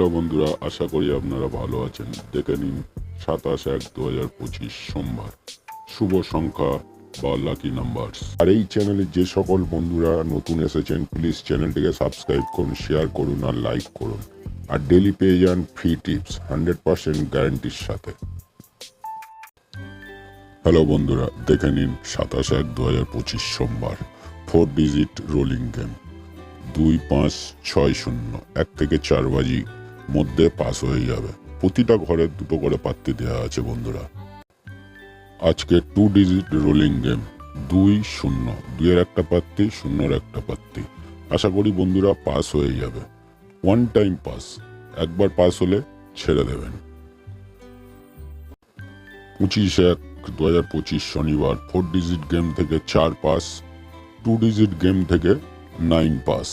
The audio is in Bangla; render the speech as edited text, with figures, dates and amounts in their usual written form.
হ্যালো বন্ধুরা, আশা করি আপনারা ভালো আছেন। দেখে নিন 27/1/2025 সোমবার শুভ সংখ্যা বা লাকি নাম্বারস। আর এই চ্যানেলে যে সকল বন্ধুরা নতুন এসেছেন প্লিজ চ্যানেলটিকে সাবস্ক্রাইব করুন, শেয়ার করুন আর লাইক করুন। আর ডেলি পেয়ে যান ফ্রি টিপস 100% গ্যারান্টির সাথে। হ্যালো বন্ধুরা, দেখে নিন 27/1/2025 সোমবার 4 ডিজিট রোলিং গেম 2560 1 থেকে 4 বাজি মধ্যে পাস হয়ে যাবে। প্রতিটা ঘরে দুটো করে পাত্তি দেওয়া আছে বন্ধুরা। আজকে 2 ডিজিট রোলিং গেম 20 2-এর একটা পাত্তি, 0-এর একটা পাত্তি। আশা করি বন্ধুরা পাস হয়ে যাবে। ওয়ান টাইম পাস, একবার পাস হলে ছেড়ে দেবেন। 25/1/2025 শনিবার 4 ডিজিট গেম থেকে 4 পাস, 2 ডিজিট গেম থেকে 9 পাস।